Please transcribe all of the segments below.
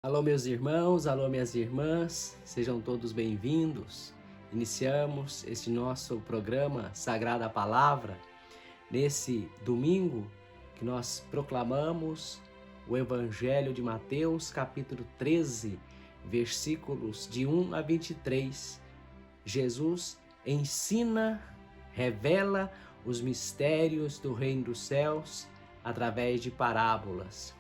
Alô, meus irmãos, alô, minhas irmãs, sejam todos bem-vindos. Iniciamos este nosso programa Sagrada Palavra nesse domingo que nós proclamamos o Evangelho de Mateus, capítulo 13, versículos de 1 a 23. Jesus ensina, revela os mistérios do Reino dos Céus através de parábolas.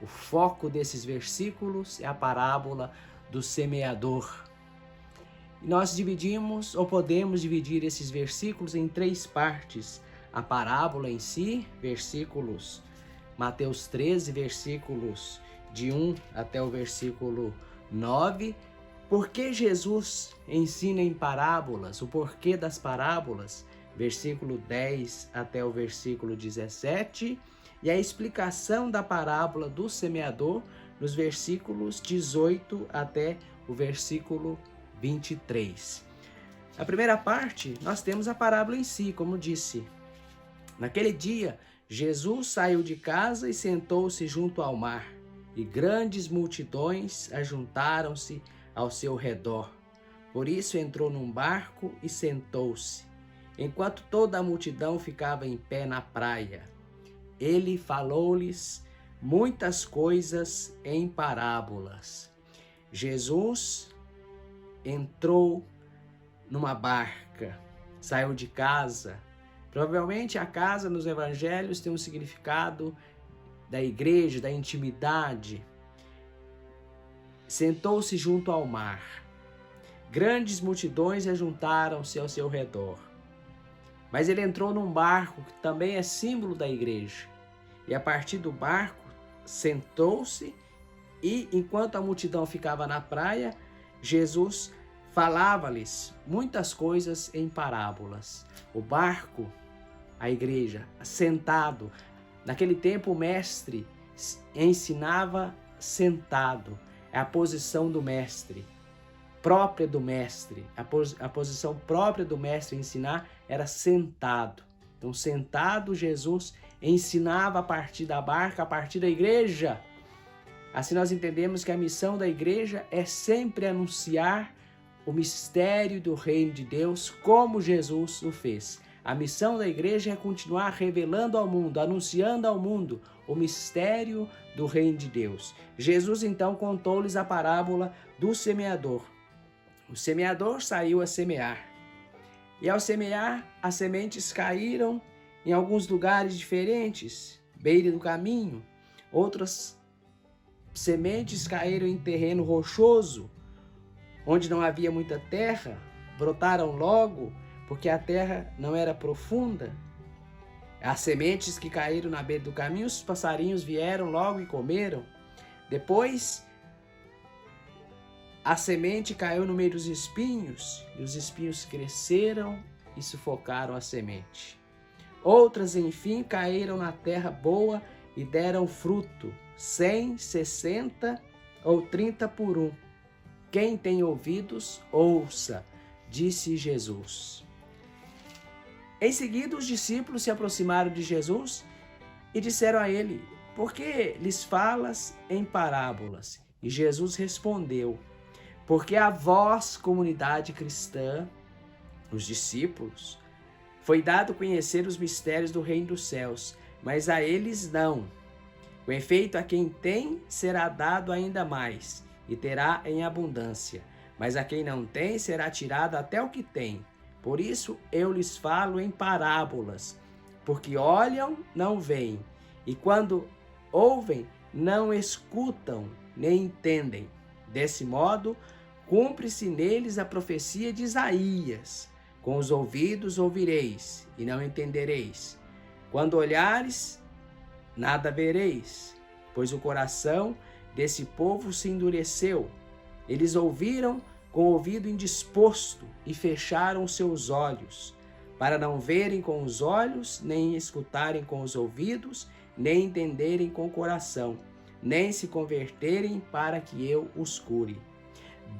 O foco desses versículos é a parábola do semeador. E nós dividimos, ou podemos dividir esses versículos em três partes. A parábola em si, versículos, Mateus 13, versículos de 1 até o versículo 9. Por que Jesus ensina em parábolas? O porquê das parábolas? Versículo 10 até o versículo 17. E a explicação da parábola do semeador nos versículos 18 até o versículo 23. Na primeira parte, nós temos a parábola em si, como disse. Naquele dia, Jesus saiu de casa e sentou-se junto ao mar, e grandes multidões ajuntaram-se ao seu redor. Por isso entrou num barco e sentou-se, enquanto toda a multidão ficava em pé na praia. Ele falou-lhes muitas coisas em parábolas. Jesus entrou numa barca, saiu de casa. Provavelmente a casa nos evangelhos tem um significado da igreja, da intimidade. Sentou-se junto ao mar. Grandes multidões ajuntaram-se ao seu redor. Mas ele entrou num barco que também é símbolo da igreja. E a partir do barco, sentou-se e, enquanto a multidão ficava na praia, Jesus falava-lhes muitas coisas em parábolas. O barco, a igreja, sentado. Naquele tempo o mestre ensinava sentado. É a posição do mestre. Própria do mestre, a posição própria do mestre ensinar era sentado. Então, sentado, Jesus ensinava a partir da barca, a partir da igreja. Assim nós entendemos que a missão da igreja é sempre anunciar o mistério do reino de Deus, como Jesus o fez. A missão da igreja é continuar revelando ao mundo, anunciando ao mundo o mistério do reino de Deus. Jesus então contou-lhes a parábola do semeador. O semeador saiu a semear. E ao semear, as sementes caíram em alguns lugares diferentes, beira do caminho. Outras sementes caíram em terreno rochoso, onde não havia muita terra, brotaram logo, porque a terra não era profunda. As sementes que caíram na beira do caminho, os passarinhos vieram logo e comeram. Depois, a semente caiu no meio dos espinhos, e os espinhos cresceram e sufocaram a semente. Outras, enfim, caíram na terra boa e deram fruto, 100, 60 ou 30 por um. Quem tem ouvidos, ouça, disse Jesus. Em seguida, os discípulos se aproximaram de Jesus e disseram a ele: por que lhes falas em parábolas? E Jesus respondeu: porque a vós, comunidade cristã, os discípulos, foi dado conhecer os mistérios do reino dos céus, mas a eles não. Com efeito, a quem tem, será dado ainda mais, e terá em abundância. Mas a quem não tem, será tirado até o que tem. Por isso eu lhes falo em parábolas, porque olham, não veem, e quando ouvem, não escutam, nem entendem. Desse modo, cumpre-se neles a profecia de Isaías: com os ouvidos ouvireis e não entendereis. Quando olhares, nada vereis, pois o coração desse povo se endureceu. Eles ouviram com o ouvido indisposto e fecharam os seus olhos, para não verem com os olhos, nem escutarem com os ouvidos, nem entenderem com o coração, nem se converterem para que eu os cure.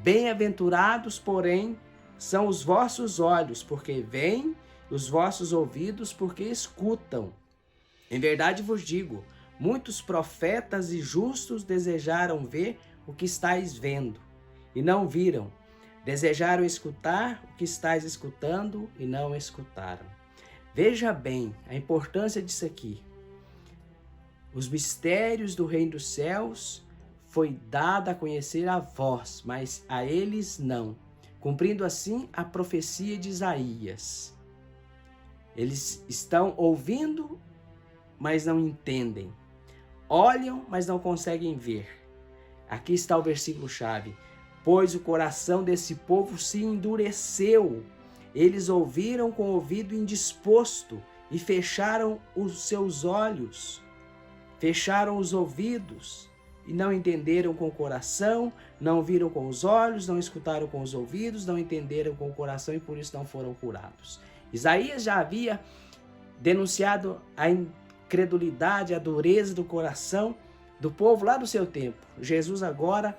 Bem-aventurados, porém, são os vossos olhos, porque veem, os vossos ouvidos, porque escutam. Em verdade vos digo, muitos profetas e justos desejaram ver o que estáis vendo, e não viram. Desejaram escutar o que estáis escutando, e não escutaram. Veja bem a importância disso aqui. Os mistérios do reino dos céus foi dado a conhecer a vós, mas a eles não, cumprindo assim a profecia de Isaías. Eles estão ouvindo, mas não entendem. Olham, mas não conseguem ver. Aqui está o versículo-chave. Pois o coração desse povo se endureceu. Eles ouviram com o ouvido indisposto e fecharam os seus olhos. Fecharam os ouvidos e não entenderam com o coração, não viram com os olhos, não escutaram com os ouvidos, não entenderam com o coração e por isso não foram curados. Isaías já havia denunciado a incredulidade, a dureza do coração do povo lá do seu tempo. Jesus agora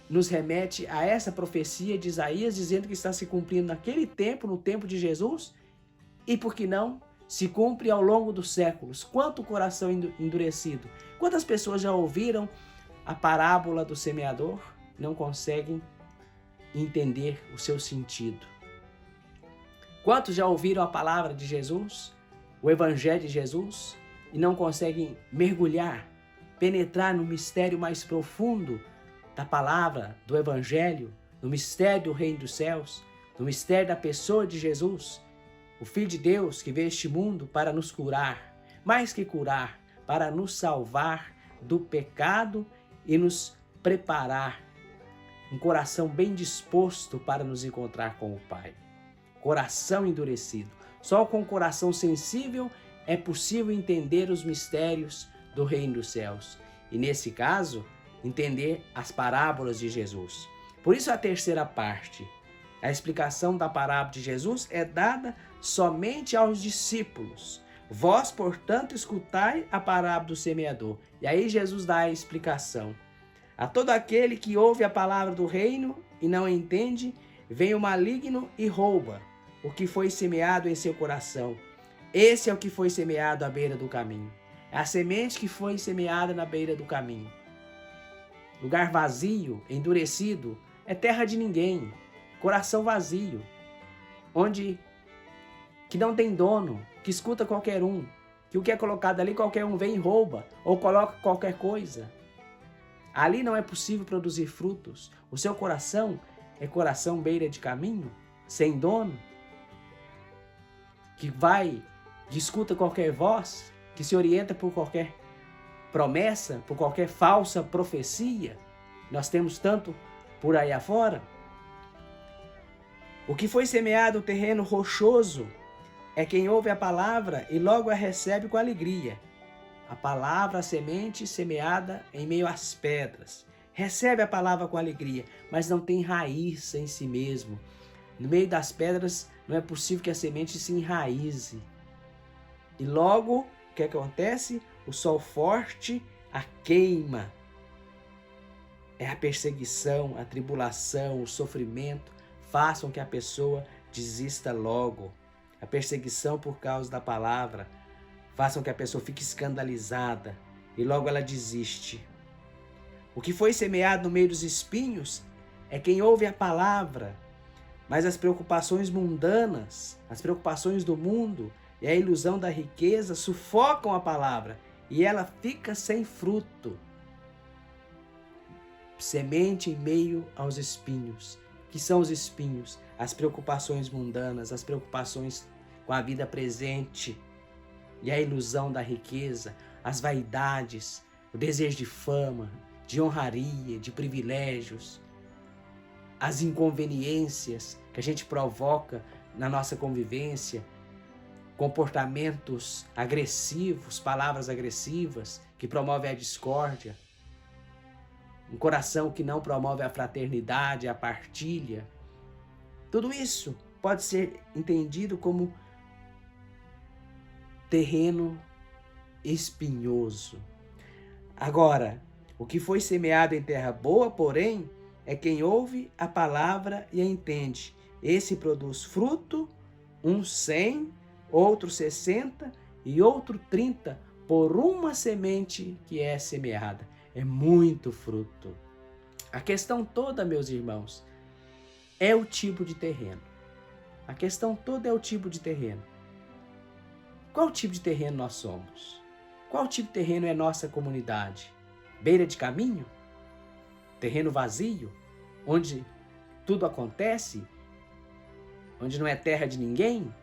nos remete a essa profecia de Isaías, dizendo que está se cumprindo naquele tempo, no tempo de Jesus, e por que não, se cumpre ao longo dos séculos. Quanto coração endurecido! Quantas pessoas já ouviram a parábola do semeador, não conseguem entender o seu sentido? Quantos já ouviram a palavra de Jesus, o evangelho de Jesus, e não conseguem mergulhar, penetrar no mistério mais profundo da palavra, do evangelho, no mistério do reino dos céus, no mistério da pessoa de Jesus, o Filho de Deus que veio a este mundo para nos curar, mais que curar, para nos salvar do pecado e nos preparar um coração bem disposto para nos encontrar com o Pai. Coração endurecido. Só com o coração sensível é possível entender os mistérios do reino dos céus. E nesse caso, entender as parábolas de Jesus. Por isso a terceira parte, a explicação da parábola de Jesus é dada somente aos discípulos. Vós, portanto, escutai a parábola do semeador. E aí Jesus dá a explicação. A todo aquele que ouve a palavra do reino e não entende, vem o maligno e rouba o que foi semeado em seu coração. Esse é o que foi semeado à beira do caminho. É a semente que foi semeada na beira do caminho. Lugar vazio, endurecido, é terra de ninguém. Coração vazio, onde que não tem dono, que escuta qualquer um, que o que é colocado ali qualquer um vem e rouba, ou coloca qualquer coisa. Ali não é possível produzir frutos. O seu coração é coração beira de caminho, sem dono, que que escuta qualquer voz, que se orienta por qualquer promessa, por qualquer falsa profecia. Nós temos tanto por aí afora. O que foi semeado no terreno rochoso é quem ouve a palavra e logo a recebe com alegria. A palavra, a semente semeada em meio às pedras. Recebe a palavra com alegria, mas não tem raiz em si mesmo. No meio das pedras não é possível que a semente se enraize. E logo, o que acontece? O sol forte a queima. É a perseguição, a tribulação, o sofrimento façam que a pessoa desista logo. A perseguição por causa da palavra façam que a pessoa fique escandalizada e logo ela desiste. O que foi semeado no meio dos espinhos é quem ouve a palavra, mas as preocupações mundanas, as preocupações do mundo e a ilusão da riqueza sufocam a palavra e ela fica sem fruto. Semente em meio aos espinhos. Que são os espinhos? As preocupações mundanas, as preocupações com a vida presente e a ilusão da riqueza, as vaidades, o desejo de fama, de honraria, de privilégios, as inconveniências que a gente provoca na nossa convivência, comportamentos agressivos, palavras agressivas que promovem a discórdia, um coração que não promove a fraternidade, a partilha. Tudo isso pode ser entendido como terreno espinhoso. Agora, o que foi semeado em terra boa, porém, é quem ouve a palavra e a entende. Esse produz fruto, uns 100, outro 60 e outro 30 por uma semente que é semeada. É muito fruto. A questão toda, meus irmãos, é o tipo de terreno. A questão toda é o tipo de terreno. Qual tipo de terreno nós somos? Qual tipo de terreno é nossa comunidade? Beira de caminho? Terreno vazio? Onde tudo acontece? Onde não é terra de ninguém?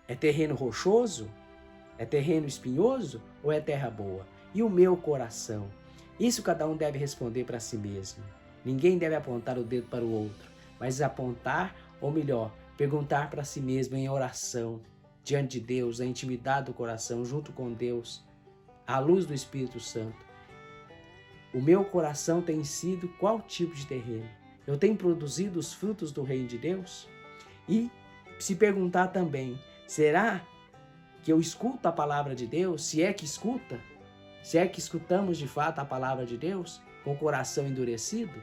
É terreno rochoso? É terreno espinhoso? Ou é terra boa? E o meu coração? Isso cada um deve responder para si mesmo. Ninguém deve apontar o dedo para o outro, mas apontar, ou melhor, perguntar para si mesmo em oração, diante de Deus, na intimidade do coração, junto com Deus, à luz do Espírito Santo. O meu coração tem sido qual tipo de terreno? Eu tenho produzido os frutos do reino de Deus? E se perguntar também, será que eu escuto a palavra de Deus? Se é que escuta? Se é que escutamos de fato a palavra de Deus com o coração endurecido?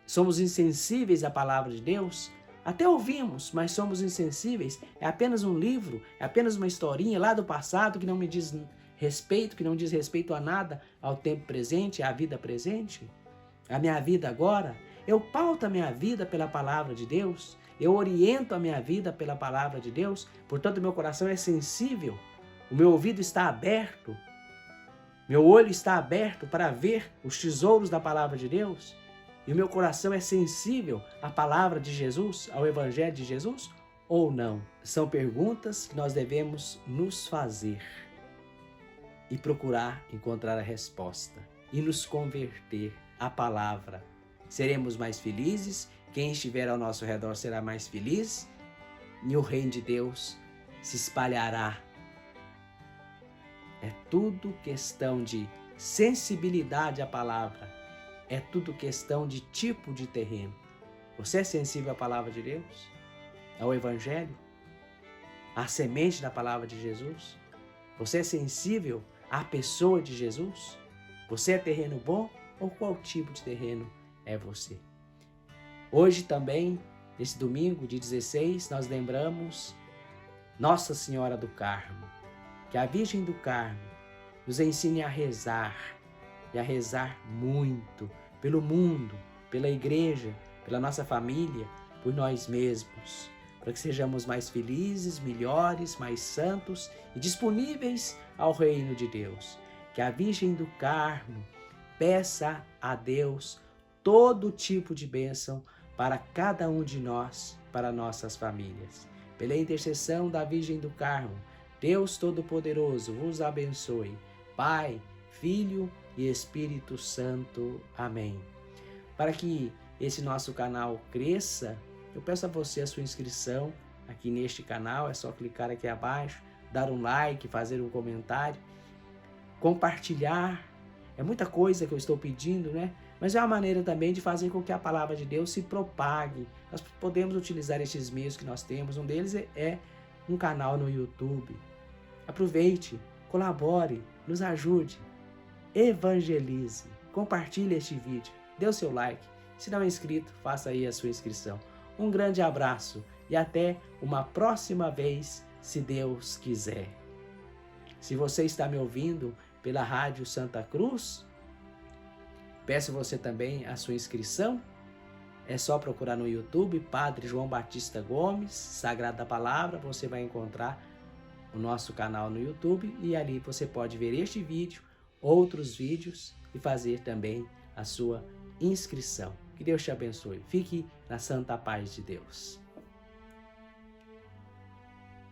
Somos insensíveis à palavra de Deus? Até ouvimos, mas somos insensíveis. É apenas um livro, é apenas uma historinha lá do passado que não me diz respeito, que não diz respeito a nada, ao tempo presente, à vida presente, à minha vida agora. Eu pauto a minha vida pela palavra de Deus, eu oriento a minha vida pela palavra de Deus, portanto meu coração é sensível, o meu ouvido está aberto, meu olho está aberto para ver os tesouros da palavra de Deus, e o meu coração é sensível à palavra de Jesus, ao Evangelho de Jesus, ou não? São perguntas que nós devemos nos fazer e procurar encontrar a resposta e nos converter à palavra. Seremos mais felizes, quem estiver ao nosso redor será mais feliz e o reino de Deus se espalhará. É tudo questão de sensibilidade à palavra, é tudo questão de tipo de terreno. Você é sensível à palavra de Deus? Ao Evangelho? À semente da palavra de Jesus? Você é sensível à pessoa de Jesus? Você é terreno bom ou qual tipo de terreno é você? Hoje também, nesse domingo de 16, nós lembramos Nossa Senhora do Carmo. Que a Virgem do Carmo nos ensine a rezar e a rezar muito pelo mundo, pela igreja, pela nossa família, por nós mesmos, para que sejamos mais felizes, melhores, mais santos e disponíveis ao reino de Deus. Que a Virgem do Carmo peça a Deus todo tipo de bênção para cada um de nós, para nossas famílias. Pela intercessão da Virgem do Carmo, Deus Todo-Poderoso vos abençoe. Pai, Filho e Espírito Santo. Amém. Para que esse nosso canal cresça, eu peço a você a sua inscrição aqui neste canal. É só clicar aqui abaixo, dar um like, fazer um comentário, compartilhar. É muita coisa que eu estou pedindo, né? Mas é uma maneira também de fazer com que a palavra de Deus se propague. Nós podemos utilizar estes meios que nós temos. Um deles é um canal no YouTube. Aproveite, colabore, nos ajude, evangelize, compartilhe este vídeo, dê o seu like. Se não é inscrito, faça aí a sua inscrição. Um grande abraço e até uma próxima vez, se Deus quiser. Se você está me ouvindo pela Rádio Santa Cruz, peço você também a sua inscrição. É só procurar no YouTube, Padre João Batista Gomes, Sagrada Palavra, você vai encontrar o nosso canal no YouTube e ali você pode ver este vídeo, outros vídeos e fazer também a sua inscrição. Que Deus te abençoe. Fique na santa paz de Deus.